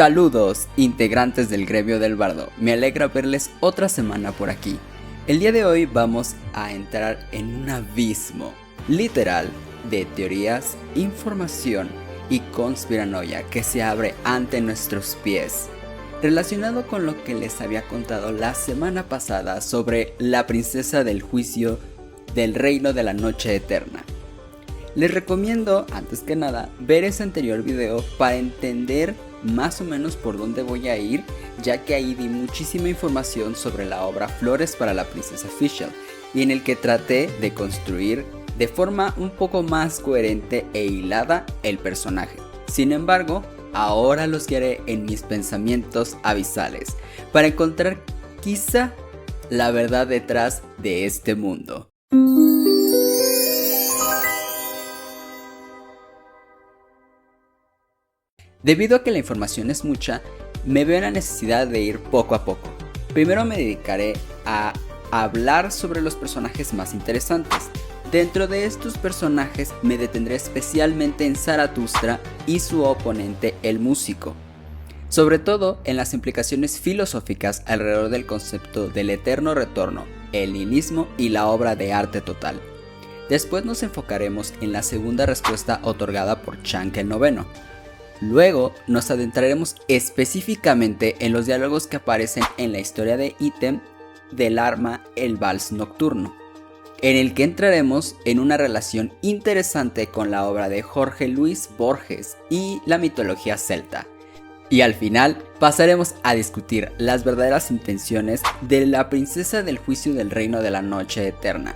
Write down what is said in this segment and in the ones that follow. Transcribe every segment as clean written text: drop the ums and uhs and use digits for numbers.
Saludos, integrantes del gremio del bardo, me alegra verles otra semana por aquí. El día de hoy vamos a entrar en un abismo, literal, de teorías, información y conspiranoia que se abre ante nuestros pies, relacionado con lo que les había contado la semana pasada sobre la princesa del juicio del reino de la noche eterna. Les recomiendo, antes que nada, ver ese anterior video para entender más o menos por dónde voy a ir, ya que ahí di muchísima información sobre la obra Flores para la princesa Fischl, y en el que traté de construir de forma un poco más coherente e hilada el personaje. Sin embargo, ahora los guiaré en mis pensamientos abisales, para encontrar quizá la verdad detrás de este mundo. Debido a que la información es mucha, me veo en la necesidad de ir poco a poco. Primero me dedicaré a hablar sobre los personajes más interesantes. Dentro de estos personajes me detendré especialmente en Zaratustra y su oponente el músico. Sobre todo en las implicaciones filosóficas alrededor del concepto del eterno retorno, el nihilismo y la obra de arte total. Después nos enfocaremos en la segunda respuesta otorgada por Chanca el noveno. Luego nos adentraremos específicamente en los diálogos que aparecen en la historia de ítem del arma El Vals Nocturno, en el que entraremos en una relación interesante con la obra de Jorge Luis Borges y la mitología celta. Y al final pasaremos a discutir las verdaderas intenciones de la princesa del juicio del reino de la noche eterna,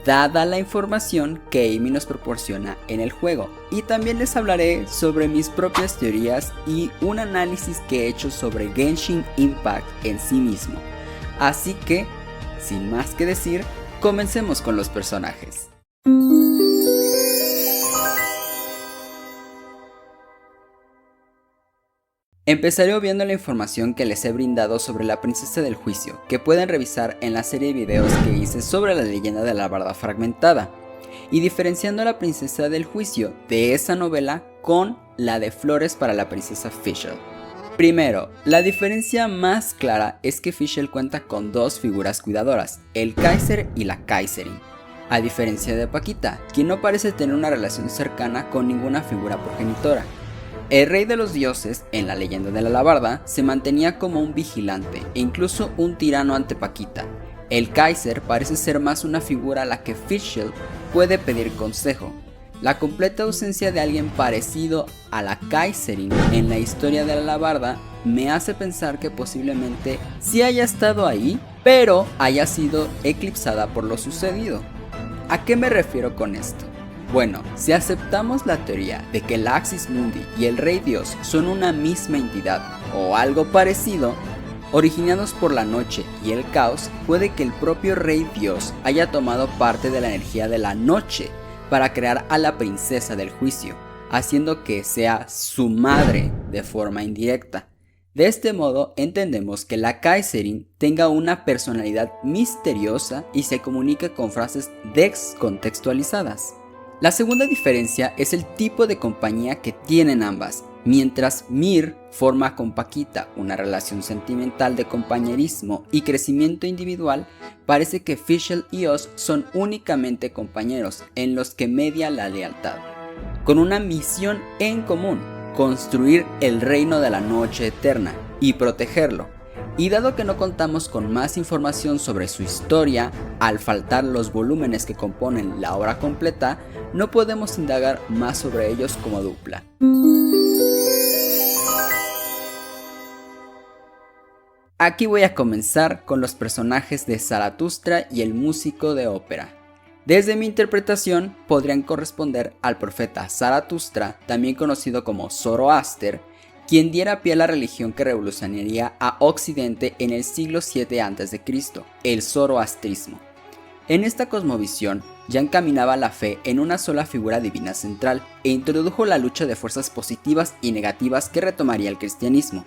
dada la información que Amy nos proporciona en el juego, y también les hablaré sobre mis propias teorías y un análisis que he hecho sobre Genshin Impact en sí mismo. Así que, sin más que decir, comencemos con los personajes. Empezaré viendo la información que les he brindado sobre la princesa del juicio, que pueden revisar en la serie de videos que hice sobre la leyenda de la barda fragmentada, y diferenciando a la princesa del juicio de esa novela con la de Flores para la princesa Fischl. Primero, la diferencia más clara es que Fischl cuenta con dos figuras cuidadoras, el Kaiser y la Kaiserin, a diferencia de Paquita, quien no parece tener una relación cercana con ninguna figura progenitora. El rey de los dioses, en la leyenda de la alabarda, se mantenía como un vigilante e incluso un tirano ante Paquita. El Kaiser parece ser más una figura a la que Fischl puede pedir consejo. La completa ausencia de alguien parecido a la Kaiserin en la historia de la alabarda me hace pensar que posiblemente sí haya estado ahí, pero haya sido eclipsada por lo sucedido. ¿A qué me refiero con esto? Bueno, si aceptamos la teoría de que el Axis Mundi y el Rey Dios son una misma entidad o algo parecido, originados por la noche y el caos, puede que el propio Rey Dios haya tomado parte de la energía de la noche para crear a la princesa del juicio, haciendo que sea su madre de forma indirecta. De este modo entendemos que la Kaiserin tenga una personalidad misteriosa y se comunique con frases descontextualizadas. La segunda diferencia es el tipo de compañía que tienen ambas. Mientras Mir forma con Paquita una relación sentimental de compañerismo y crecimiento individual, parece que Fischl y Oz son únicamente compañeros en los que media la lealtad, con una misión en común: construir el reino de la noche eterna y protegerlo. Y dado que no contamos con más información sobre su historia, al faltar los volúmenes que componen la obra completa, no podemos indagar más sobre ellos como dupla. Aquí voy a comenzar con los personajes de Zaratustra y el músico de ópera. Desde mi interpretación, podrían corresponder al profeta Zaratustra, también conocido como Zoroaster, quien diera pie a la religión que revolucionaría a Occidente en el siglo VII a.C., el zoroastrismo. En esta cosmovisión, ya encaminaba la fe en una sola figura divina central e introdujo la lucha de fuerzas positivas y negativas que retomaría el cristianismo.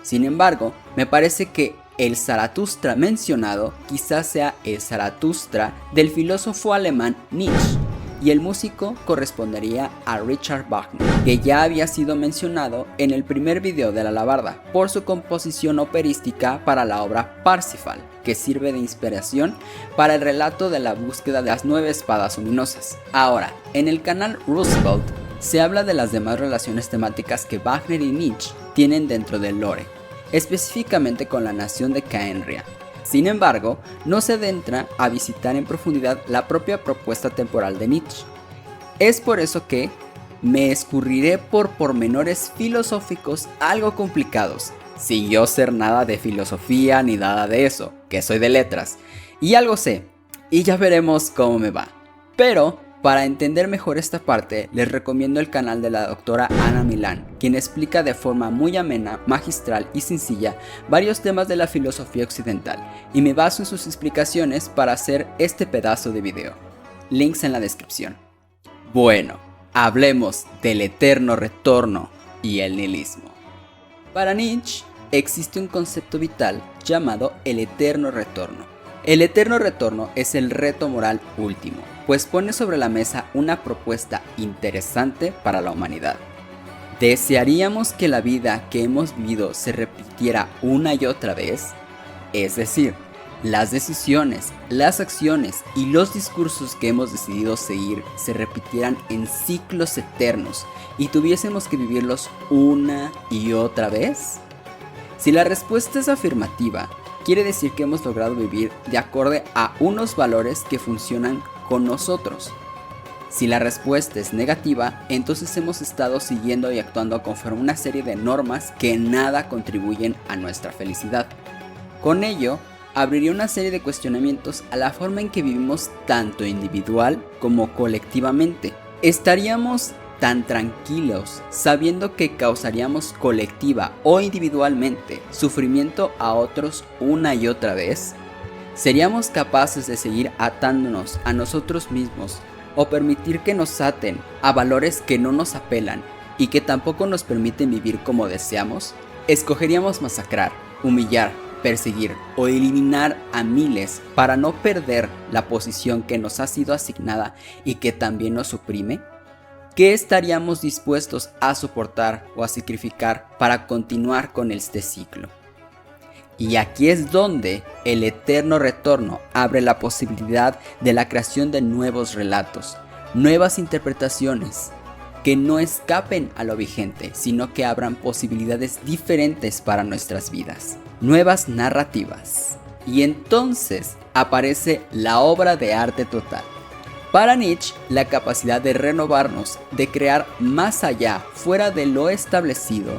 Sin embargo, me parece que el Zaratustra mencionado quizás sea el Zaratustra del filósofo alemán Nietzsche, y el músico correspondería a Richard Wagner, que ya había sido mencionado en el primer video de La Alabarda por su composición operística para la obra Parsifal, que sirve de inspiración para el relato de la búsqueda de las 9 espadas luminosas. Ahora, en el canal Roosevelt se habla de las demás relaciones temáticas que Wagner y Nietzsche tienen dentro del lore, específicamente con la nación de Khaenri'ah. Sin embargo, no se adentra a visitar en profundidad la propia propuesta temporal de Nietzsche. Es por eso que me escurriré por pormenores filosóficos algo complicados, sin yo ser nada de filosofía ni nada de eso, que soy de letras, y algo sé, y ya veremos cómo me va. Pero, para entender mejor esta parte, les recomiendo el canal de la doctora Ana Milán, quien explica de forma muy amena, magistral y sencilla varios temas de la filosofía occidental, y me baso en sus explicaciones para hacer este pedazo de video. Links en la descripción. Bueno, hablemos del eterno retorno y el nihilismo. Para Nietzsche, existe un concepto vital llamado el eterno retorno. El eterno retorno es el reto moral último, pues pone sobre la mesa una propuesta interesante para la humanidad. ¿Desearíamos que la vida que hemos vivido se repitiera una y otra vez? Es decir, las decisiones, las acciones y los discursos que hemos decidido seguir se repitieran en ciclos eternos y tuviésemos que vivirlos una y otra vez. Si la respuesta es afirmativa, quiere decir que hemos logrado vivir de acorde a unos valores que funcionan con nosotros. Si la respuesta es negativa, entonces hemos estado siguiendo y actuando conforme a una serie de normas que en nada contribuyen a nuestra felicidad. Con ello, abriría una serie de cuestionamientos a la forma en que vivimos tanto individual como colectivamente. ¿Estaríamos tan tranquilos sabiendo que causaríamos colectiva o individualmente sufrimiento a otros una y otra vez? ¿Seríamos capaces de seguir atándonos a nosotros mismos o permitir que nos aten a valores que no nos apelan y que tampoco nos permiten vivir como deseamos? ¿Escogeríamos masacrar, humillar, perseguir o eliminar a miles para no perder la posición que nos ha sido asignada y que también nos oprime? ¿Qué estaríamos dispuestos a soportar o a sacrificar para continuar con este ciclo? Y aquí es donde el eterno retorno abre la posibilidad de la creación de nuevos relatos, nuevas interpretaciones, que no escapen a lo vigente, sino que abran posibilidades diferentes para nuestras vidas, nuevas narrativas. Y entonces aparece la obra de arte total. Para Nietzsche, la capacidad de renovarnos, de crear más allá, fuera de lo establecido,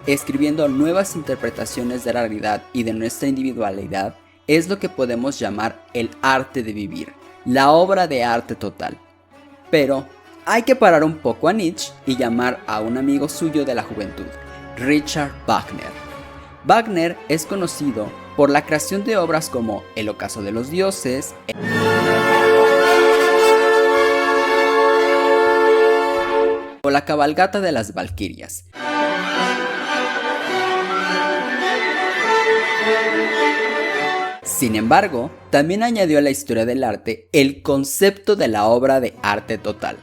escribiendo nuevas interpretaciones de la realidad y de nuestra individualidad, es lo que podemos llamar el arte de vivir, la obra de arte total. Pero hay que parar un poco a Nietzsche y llamar a un amigo suyo de la juventud, Richard Wagner. Wagner es conocido por la creación de obras como El ocaso de los dioses, o La cabalgata de las valquirias. Sin embargo, también añadió a la historia del arte el concepto de la obra de arte total,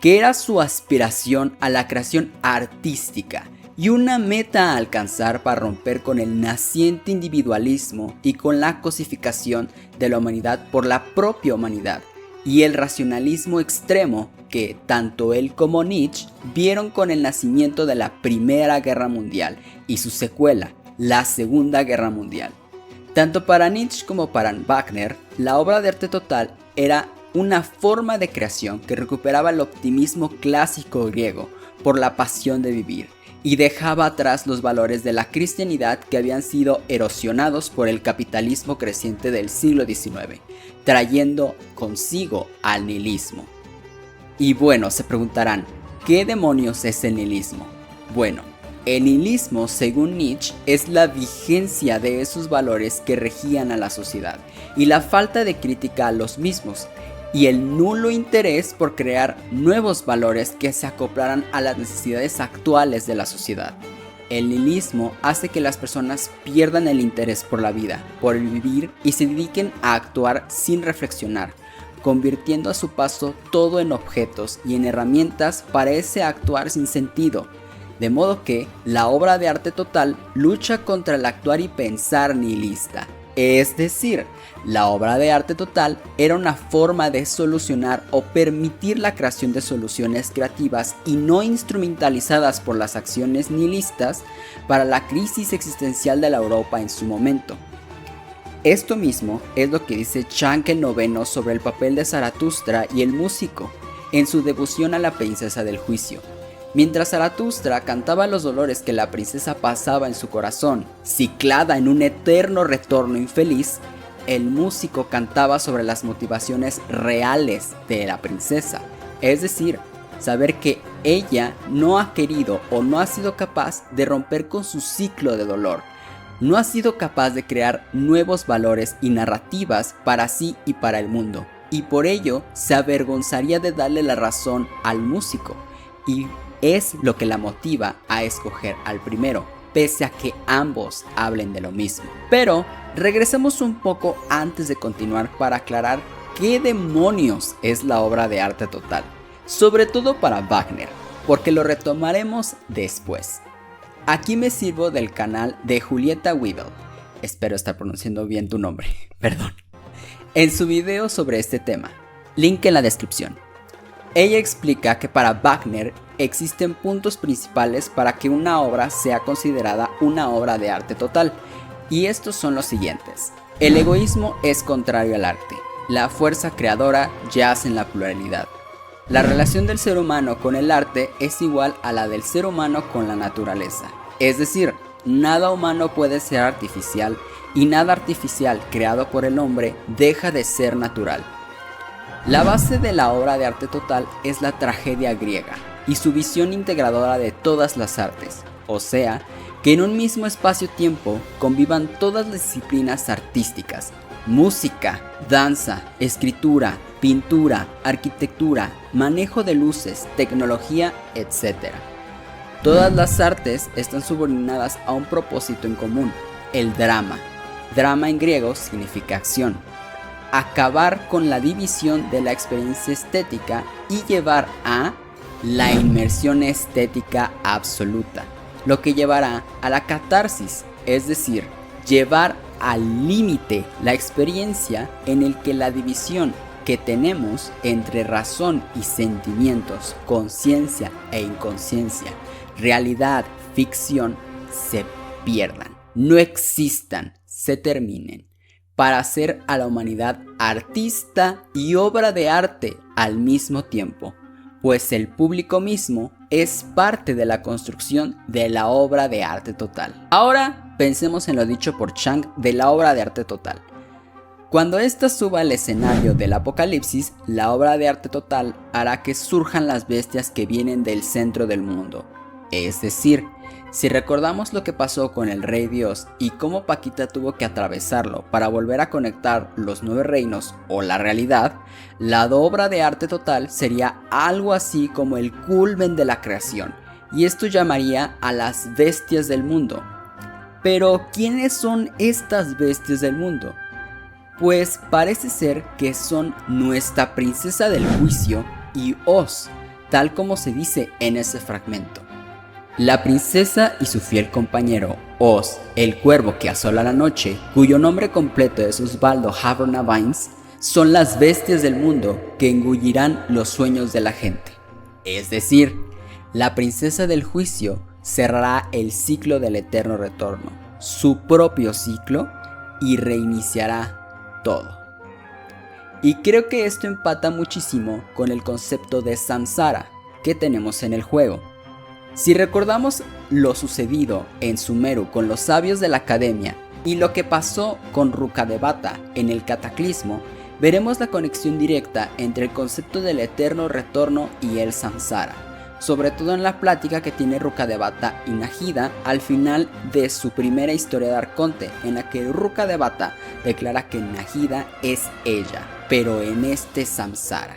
que era su aspiración a la creación artística y una meta a alcanzar para romper con el naciente individualismo y con la cosificación de la humanidad por la propia humanidad y el racionalismo extremo que tanto él como Nietzsche vieron con el nacimiento de la Primera Guerra Mundial y su secuela, la Segunda Guerra Mundial. Tanto para Nietzsche como para Wagner, la obra de arte total era una forma de creación que recuperaba el optimismo clásico griego por la pasión de vivir y dejaba atrás los valores de la cristianidad que habían sido erosionados por el capitalismo creciente del siglo XIX, trayendo consigo al nihilismo. Y bueno, se preguntarán, ¿qué demonios es el nihilismo? Bueno, el nihilismo, según Nietzsche, es la vigencia de esos valores que regían a la sociedad y la falta de crítica a los mismos, y el nulo interés por crear nuevos valores que se acoplaran a las necesidades actuales de la sociedad. El nihilismo hace que las personas pierdan el interés por la vida, por el vivir y se dediquen a actuar sin reflexionar, convirtiendo a su paso todo en objetos y en herramientas para ese actuar sin sentido. De modo que la obra de arte total lucha contra el actuar y pensar nihilista. Es decir, la obra de arte total era una forma de solucionar o permitir la creación de soluciones creativas y no instrumentalizadas por las acciones nihilistas para la crisis existencial de la Europa en su momento. Esto mismo es lo que dice Chang el noveno sobre el papel de Zaratustra y el músico en su devoción a la princesa del juicio. Mientras Zaratustra cantaba los dolores que la princesa pasaba en su corazón, ciclada en un eterno retorno infeliz, el músico cantaba sobre las motivaciones reales de la princesa, es decir, saber que ella no ha querido o no ha sido capaz de romper con su ciclo de dolor, no ha sido capaz de crear nuevos valores y narrativas para sí y para el mundo, y por ello se avergonzaría de darle la razón al músico, y es lo que la motiva a escoger al primero, pese a que ambos hablen de lo mismo. Pero regresemos un poco antes de continuar para aclarar qué demonios es la obra de arte total, sobre todo para Wagner, porque lo retomaremos después. Aquí me sirvo del canal de Julieta Weibel, espero estar pronunciando bien tu nombre, perdón, en su video sobre este tema, link en la descripción. Ella explica que para Wagner existen puntos principales para que una obra sea considerada una obra de arte total, y estos son los siguientes. El egoísmo es contrario al arte, la fuerza creadora yace en la pluralidad. La relación del ser humano con el arte es igual a la del ser humano con la naturaleza, es decir, nada humano puede ser artificial y nada artificial creado por el hombre deja de ser natural. La base de la obra de arte total es la tragedia griega y su visión integradora de todas las artes, o sea, que en un mismo espacio-tiempo convivan todas las disciplinas artísticas, música, danza, escritura, pintura, arquitectura, manejo de luces, tecnología, etc. Todas las artes están subordinadas a un propósito en común, el drama. Drama en griego significa acción. Acabar con la división de la experiencia estética y llevar a la inmersión estética absoluta, lo que llevará a la catarsis, es decir, llevar al límite la experiencia en el que la división que tenemos entre razón y sentimientos, conciencia e inconsciencia, realidad, ficción, se pierdan, no existan, se terminen, para hacer a la humanidad artista y obra de arte al mismo tiempo, pues el público mismo es parte de la construcción de la obra de arte total. Ahora pensemos en lo dicho por Chang de la obra de arte total. Cuando ésta suba al escenario del apocalipsis, la obra de arte total hará que surjan las bestias que vienen del centro del mundo, es decir, si recordamos lo que pasó con el Rey Dios y cómo Paquita tuvo que atravesarlo para volver a conectar los 9 reinos o la realidad, la obra de arte total sería algo así como el culmen de la creación, y esto llamaría a las bestias del mundo. Pero, ¿quiénes son estas bestias del mundo? Pues parece ser que son nuestra princesa del juicio y Oz, tal como se dice en ese fragmento. La princesa y su fiel compañero, Oz, el cuervo que asola la noche, cuyo nombre completo es Osvaldo Havernavines, son las bestias del mundo que engullirán los sueños de la gente. Es decir, la princesa del juicio cerrará el ciclo del eterno retorno, su propio ciclo, y reiniciará todo. Y creo que esto empata muchísimo con el concepto de samsara que tenemos en el juego. Si recordamos lo sucedido en Sumeru con los sabios de la academia y lo que pasó con Rukkhadevata en el cataclismo, veremos la conexión directa entre el concepto del eterno retorno y el samsara, sobre todo en la plática que tiene Rukkhadevata y Nagida al final de su primera historia de Arconte, en la que Rukkhadevata declara que Nagida es ella, pero en este samsara.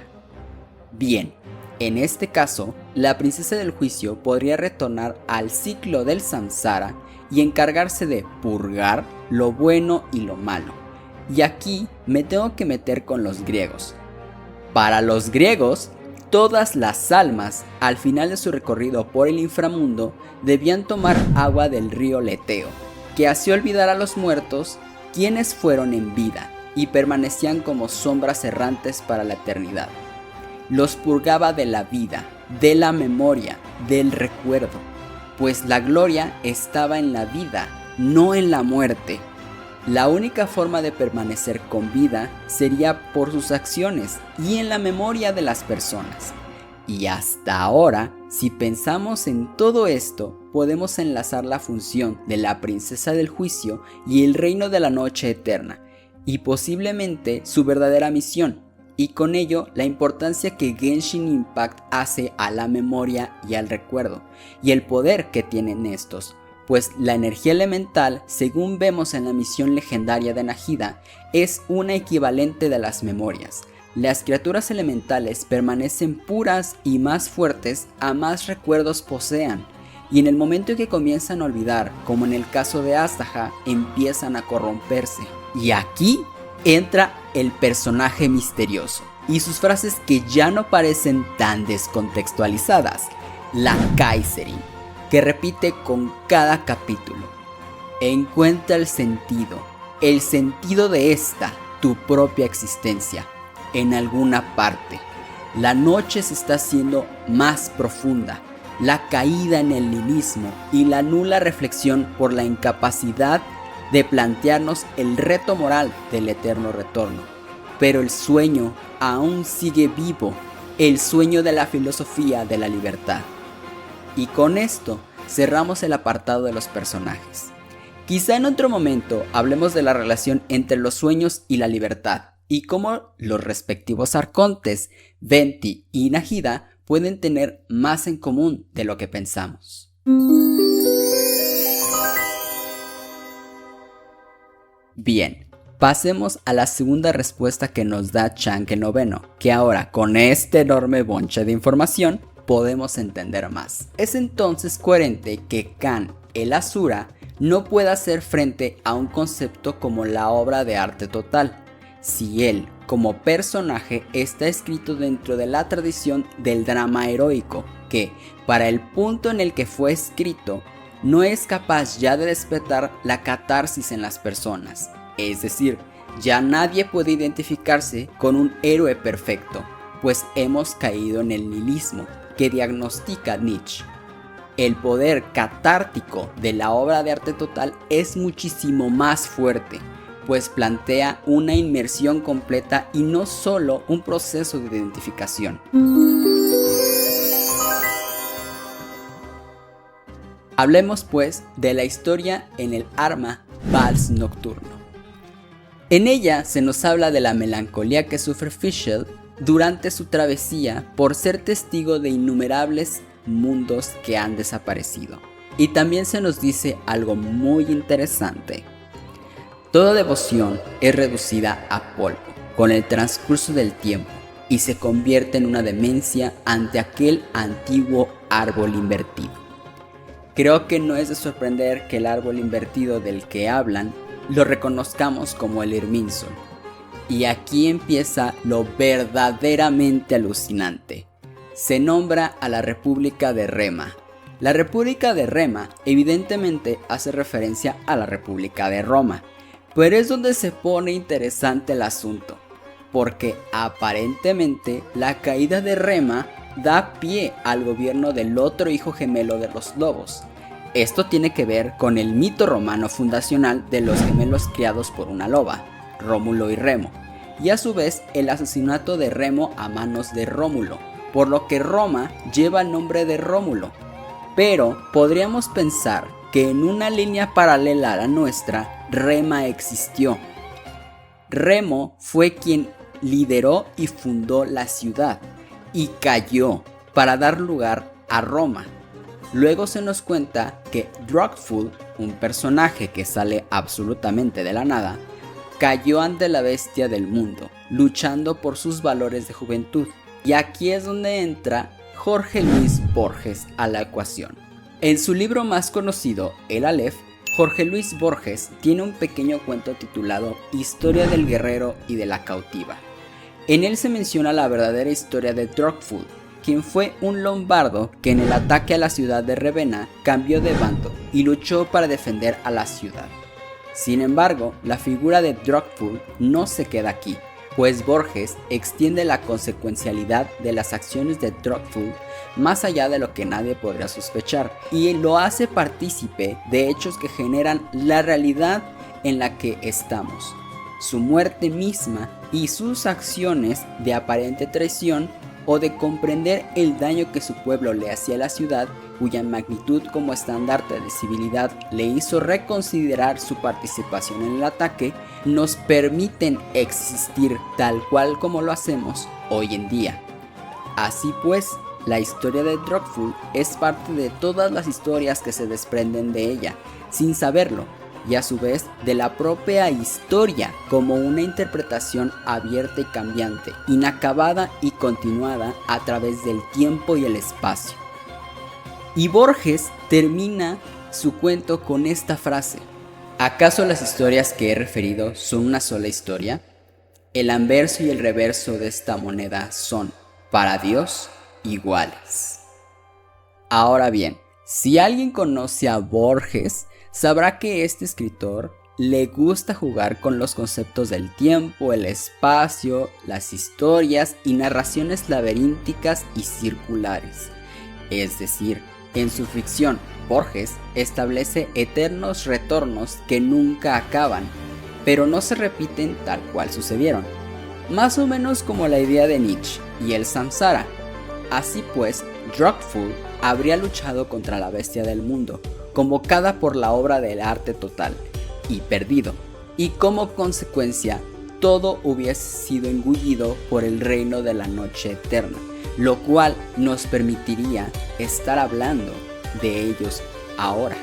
Bien, en este caso, la princesa del juicio podría retornar al ciclo del samsara y encargarse de purgar lo bueno y lo malo. Y aquí me tengo que meter con los griegos, Para los griegos, todas las almas, al final de su recorrido por el inframundo, debían tomar agua del río Leteo, que hacía olvidar a los muertos quienes fueron en vida y permanecían como sombras errantes para la eternidad. Los purgaba de la vida, de la memoria, del recuerdo, pues la gloria estaba en la vida, no en la muerte. La única forma de permanecer con vida sería por sus acciones y en la memoria de las personas. Y hasta ahora, si pensamos en todo esto, podemos enlazar la función de la princesa del juicio y el reino de la noche eterna, y posiblemente su verdadera misión, y con ello la importancia que Genshin Impact hace a la memoria y al recuerdo, y el poder que tienen estos. Pues la energía elemental, según vemos en la misión legendaria de Nahida, es una equivalente de las memorias. Las criaturas elementales permanecen puras y más fuertes a más recuerdos posean, y en el momento en que comienzan a olvidar, como en el caso de Astaja, empiezan a corromperse. Y aquí entra el personaje misterioso, y sus frases que ya no parecen tan descontextualizadas, la Kaiserin, que repite con cada capítulo. Encuentra el sentido de esta, tu propia existencia, en alguna parte. La noche se está haciendo más profunda, la caída en el nihilismo y la nula reflexión por la incapacidad de plantearnos el reto moral del eterno retorno. Pero el sueño aún sigue vivo, el sueño de la filosofía de la libertad. Y con esto cerramos el apartado de los personajes. Quizá en otro momento hablemos de la relación entre los sueños y la libertad, y cómo los respectivos arcontes, Venti y Nahida, pueden tener más en común de lo que pensamos. Bien, pasemos a la segunda respuesta que nos da Chang el noveno, que ahora con este enorme bonche de información podemos entender más. Es entonces coherente que Kan, el Asura, no pueda hacer frente a un concepto como la obra de arte total, si él, como personaje, está escrito dentro de la tradición del drama heroico, que, para el punto en el que fue escrito, no es capaz ya de despertar la catarsis en las personas. Es decir, ya nadie puede identificarse con un héroe perfecto, pues hemos caído en el nihilismo que diagnostica Nietzsche. El poder catártico de la obra de arte total es muchísimo más fuerte, pues plantea una inmersión completa y no solo un proceso de identificación. Hablemos pues de la historia en el arma Vals Nocturno. En ella se nos habla de la melancolía que sufre Fischl durante su travesía por ser testigo de innumerables mundos que han desaparecido. Y también se nos dice algo muy interesante. Toda devoción es reducida a polvo con el transcurso del tiempo y se convierte en una demencia ante aquel antiguo árbol invertido. Creo que no es de sorprender que el árbol invertido del que hablan lo reconozcamos como el Irminsul. Y aquí empieza lo verdaderamente alucinante. Se nombra a la República de Rema. La República de Rema evidentemente hace referencia a la República de Roma, pero es donde se pone interesante el asunto, porque aparentemente la caída de Rema da pie al gobierno del otro hijo gemelo de los lobos. Esto tiene que ver con el mito romano fundacional de los gemelos criados por una loba, Rómulo y Remo, y a su vez el asesinato de Remo a manos de Rómulo, por lo que Roma lleva el nombre de Rómulo. Pero podríamos pensar que en una línea paralela a la nuestra, Rema existió. Remo fue quien lideró y fundó la ciudad, y cayó para dar lugar a Roma. Luego se nos cuenta que Drogful, un personaje que sale absolutamente de la nada, cayó ante la bestia del mundo, luchando por sus valores de juventud. Y aquí es donde entra Jorge Luis Borges a la ecuación. En su libro más conocido, El Aleph, Jorge Luis Borges tiene un pequeño cuento titulado Historia del guerrero y de la cautiva, En él se menciona la verdadera historia de Drakful, quien fue un lombardo que en el ataque a la ciudad de Ravenna cambió de bando y luchó para defender a la ciudad. Sin embargo, la figura de Drakful no se queda aquí, pues Borges extiende la consecuencialidad de las acciones de Drakful más allá de lo que nadie podría sospechar, y lo hace partícipe de hechos que generan la realidad en la que estamos, su muerte misma y sus acciones de aparente traición o de comprender el daño que su pueblo le hacía a la ciudad, cuya magnitud como estandarte de civilidad le hizo reconsiderar su participación en el ataque, nos permiten existir tal cual como lo hacemos hoy en día. Así pues, la historia de Drakful es parte de todas las historias que se desprenden de ella, sin saberlo, y a su vez de la propia historia como una interpretación abierta y cambiante, inacabada y continuada a través del tiempo y el espacio. Y Borges termina su cuento con esta frase: ¿acaso las historias que he referido son una sola historia? El anverso y el reverso de esta moneda son, para Dios, iguales. Ahora bien, si alguien conoce a Borges, sabrá que este escritor le gusta jugar con los conceptos del tiempo, el espacio, las historias y narraciones laberínticas y circulares. Es decir, en su ficción, Borges establece eternos retornos que nunca acaban, pero no se repiten tal cual sucedieron. Más o menos como la idea de Nietzsche y el samsara. Así pues, Drakful habría luchado contra la bestia del mundo, convocada por la obra del arte total, y perdido, y como consecuencia todo hubiese sido engullido por el reino de la noche eterna, lo cual nos permitiría estar hablando de ellos ahora.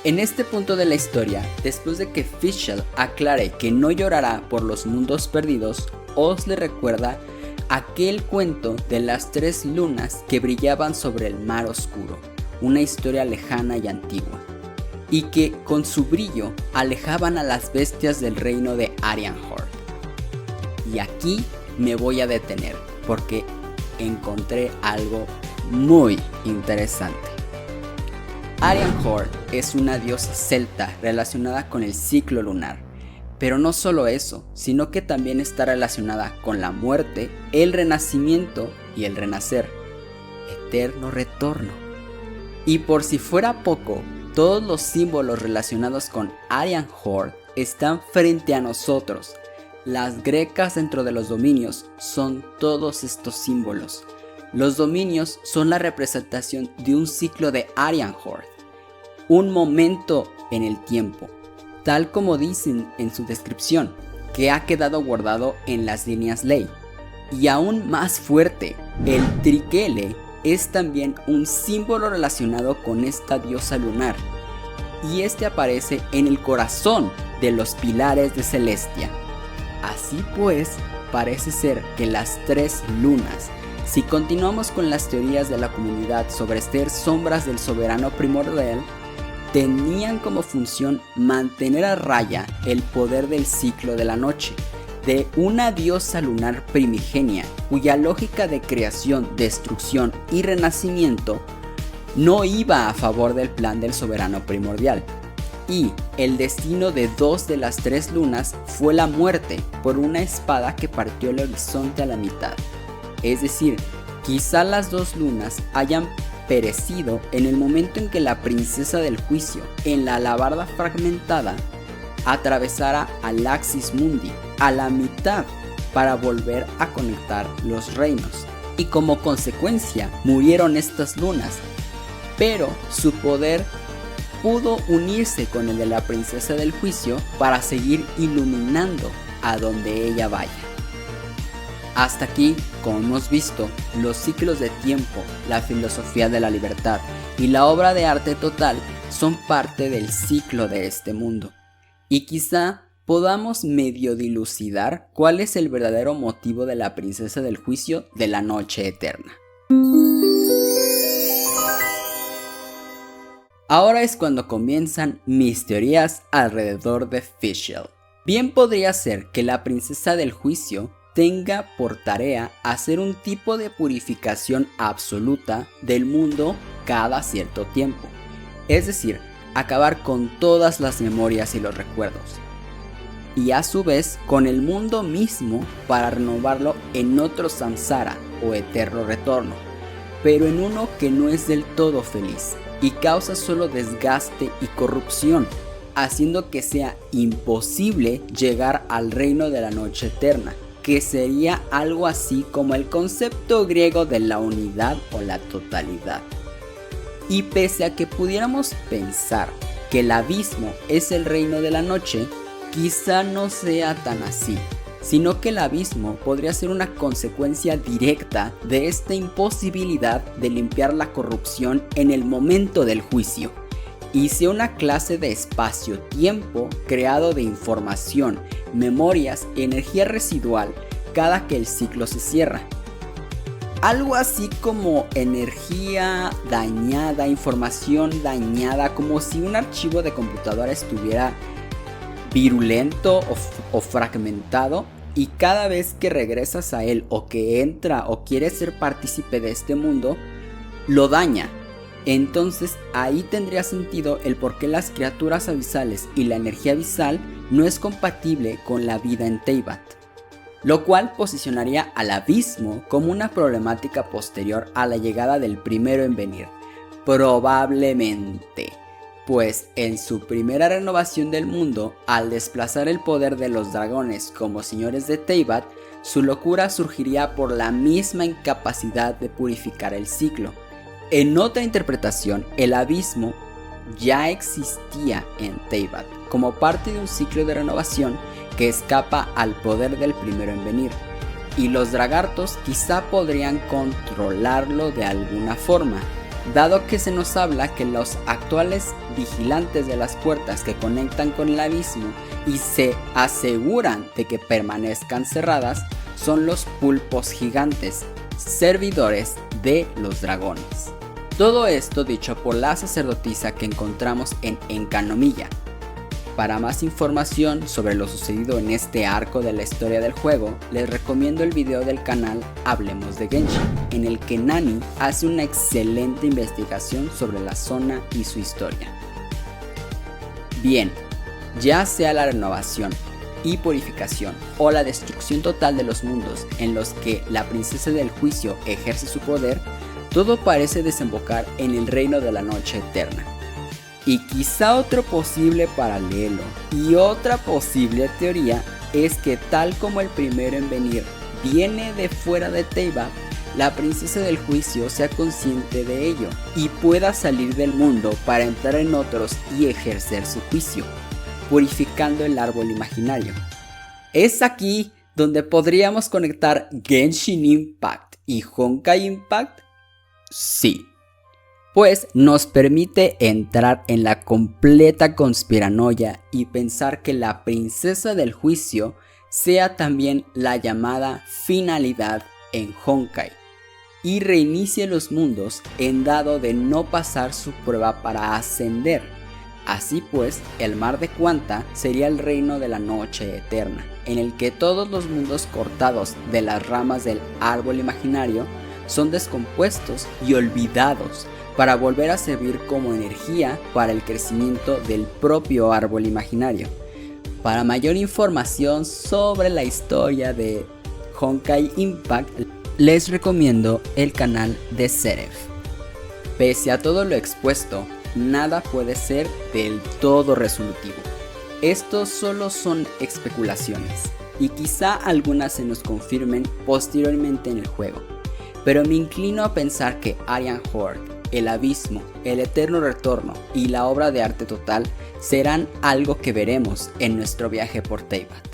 En este punto de la historia, después de que Fischl aclare que no llorará por los mundos perdidos, Oz le recuerda aquel cuento de las 3 lunas que brillaban sobre el mar oscuro, una historia lejana y antigua, y que con su brillo alejaban a las bestias del reino de Arianhorn. Y aquí me voy a detener porque encontré algo muy interesante. Arianhorn es una diosa celta relacionada con el ciclo lunar, pero no solo eso, sino que también está relacionada con la muerte, el renacimiento y el renacer, eterno retorno. Y por si fuera poco, todos los símbolos relacionados con Arianhorn están frente a nosotros. Las grecas dentro de los dominios son todos estos símbolos. Los dominios son la representación de un ciclo de Arianhorn, un momento en el tiempo, tal como dicen en su descripción, que ha quedado guardado en las líneas ley. Y aún más fuerte, el triquele es también un símbolo relacionado con esta diosa lunar, y este aparece en el corazón de los pilares de Celestia. Así pues, parece ser que las 3 lunas, si continuamos con las teorías de la comunidad sobre ser sombras del soberano primordial, tenían como función mantener a raya el poder del ciclo de la noche, de una diosa lunar primigenia, cuya lógica de creación, destrucción y renacimiento no iba a favor del plan del soberano primordial. Y el destino de 2 de las 3 lunas fue la muerte por una espada que partió el horizonte a la mitad. Es decir, quizá las 2 lunas hayan perecido en el momento en que la princesa del juicio, en la alabarda fragmentada, atravesara al Axis Mundi a la mitad para volver a conectar los reinos. Y como consecuencia murieron estas lunas, pero su poder pudo unirse con el de la princesa del juicio para seguir iluminando a donde ella vaya. Hasta aquí, como hemos visto, los ciclos de tiempo, la filosofía de la libertad y la obra de arte total son parte del ciclo de este mundo. Y quizá podamos medio dilucidar cuál es el verdadero motivo de la princesa del juicio de la noche eterna. Ahora es cuando comienzan mis teorías alrededor de Fischl. Bien podría ser que la princesa del juicio tenga por tarea hacer un tipo de purificación absoluta del mundo cada cierto tiempo, es decir, acabar con todas las memorias y los recuerdos, y a su vez con el mundo mismo para renovarlo en otro samsara o eterno retorno, pero en uno que no es del todo feliz y causa solo desgaste y corrupción, haciendo que sea imposible llegar al reino de la noche eterna, que sería algo así como el concepto griego de la unidad o la totalidad. Y pese a que pudiéramos pensar que el abismo es el reino de la noche, quizá no sea tan así, sino que el abismo podría ser una consecuencia directa de esta imposibilidad de limpiar la corrupción en el momento del juicio, y sea una clase de espacio-tiempo creado de información, memorias, energía residual cada que el ciclo se cierra. Algo así como energía dañada, información dañada, como si un archivo de computadora estuviera virulento o fragmentado, y cada vez que regresas a él o que entra o quiere ser partícipe de este mundo, lo daña. Entonces ahí tendría sentido el por qué las criaturas abisales y la energía abisal no es compatible con la vida en Teyvat, lo cual posicionaría al abismo como una problemática posterior a la llegada del primero en venir, probablemente, pues en su primera renovación del mundo, al desplazar el poder de los dragones como señores de Teyvat, su locura surgiría por la misma incapacidad de purificar el ciclo. En otra interpretación, el abismo ya existía en Teyvat, como parte de un ciclo de renovación que escapa al poder del primero en venir, y los dragartos quizá podrían controlarlo de alguna forma, dado que se nos habla que los actuales vigilantes de las puertas que conectan con el abismo y se aseguran de que permanezcan cerradas son los pulpos gigantes, servidores de los dragones. Todo esto dicho por la sacerdotisa que encontramos en Enkanomiya. Para más información sobre lo sucedido en este arco de la historia del juego, les recomiendo el video del canal Hablemos de Genshin, en el que Nani hace una excelente investigación sobre la zona y su historia. Bien, ya sea la renovación y purificación o la destrucción total de los mundos en los que la princesa del juicio ejerce su poder, todo parece desembocar en el reino de la noche eterna. Y quizá otro posible paralelo y otra posible teoría es que tal como el primero en venir viene de fuera de Teyvat, la princesa del juicio sea consciente de ello y pueda salir del mundo para entrar en otros y ejercer su juicio, purificando el árbol imaginario. Es aquí donde podríamos conectar Genshin Impact y Honkai Impact. Sí, pues nos permite entrar en la completa conspiranoia y pensar que la princesa del juicio sea también la llamada finalidad en Honkai y reinicie los mundos en dado de no pasar su prueba para ascender. Así pues, el mar de Quanta sería el reino de la noche eterna, en el que todos los mundos cortados de las ramas del árbol imaginario son descompuestos y olvidados para volver a servir como energía para el crecimiento del propio árbol imaginario. Para mayor información sobre la historia de Honkai Impact, les recomiendo el canal de Seref. Pese a todo lo expuesto, nada puede ser del todo resolutivo. Estos solo son especulaciones, y quizá algunas se nos confirmen posteriormente en el juego. Pero me inclino a pensar que Aryan Horde, el abismo, el eterno retorno y la obra de arte total serán algo que veremos en nuestro viaje por Teyvat.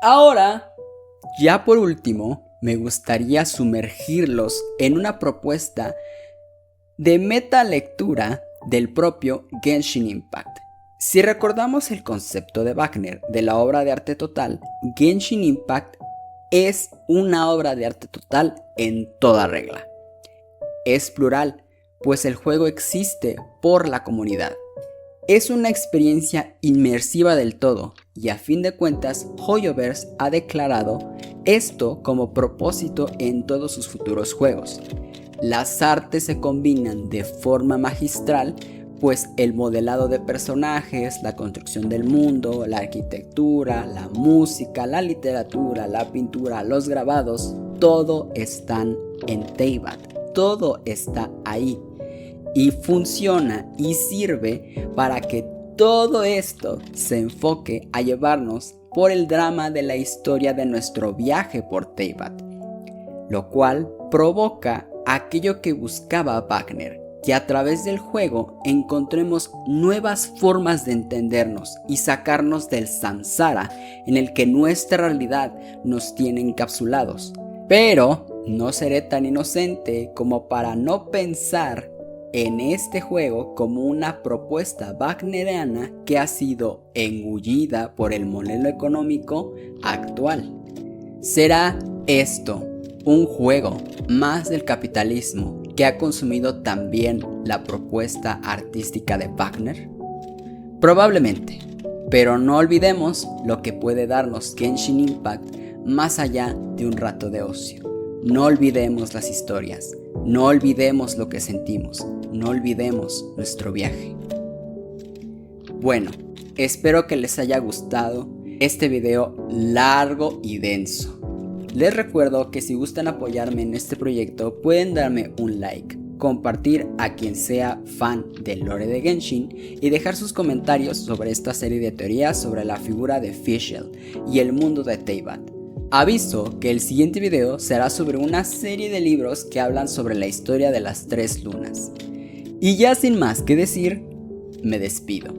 Ahora, ya por último, me gustaría sumergirlos en una propuesta de metalectura del propio Genshin Impact. Si recordamos el concepto de Wagner de la obra de arte total, Genshin Impact es una obra de arte total en toda regla. Es plural, pues el juego existe por la comunidad. Es una experiencia inmersiva del todo, y a fin de cuentas, Hoyoverse ha declarado esto como propósito en todos sus futuros juegos. Las artes se combinan de forma magistral, pues el modelado de personajes, la construcción del mundo, la arquitectura, la música, la literatura, la pintura, los grabados, todo están en Teyvat, todo está ahí. Y funciona y sirve para que todo esto se enfoque a llevarnos por el drama de la historia de nuestro viaje por Teyvat, lo cual provoca aquello que buscaba Wagner, que a través del juego encontremos nuevas formas de entendernos y sacarnos del samsara en el que nuestra realidad nos tiene encapsulados. Pero no seré tan inocente como para no pensar en este juego como una propuesta wagneriana que ha sido engullida por el modelo económico actual. ¿Será esto un juego más del capitalismo que ha consumido también la propuesta artística de Wagner? Probablemente, pero no olvidemos lo que puede darnos Genshin Impact más allá de un rato de ocio. No olvidemos las historias, no olvidemos lo que sentimos, no olvidemos nuestro viaje. Bueno, espero que les haya gustado este video largo y denso. Les recuerdo que si gustan apoyarme en este proyecto pueden darme un like, compartir a quien sea fan del lore de Genshin y dejar sus comentarios sobre esta serie de teorías sobre la figura de Fischl y el mundo de Teyvat. Aviso que el siguiente video será sobre una serie de libros que hablan sobre la historia de las 3 lunas. Y ya sin más que decir, me despido.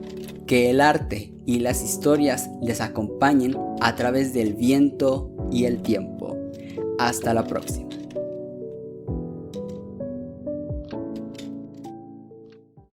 Que el arte y las historias les acompañen a través del viento y el tiempo. Hasta la próxima.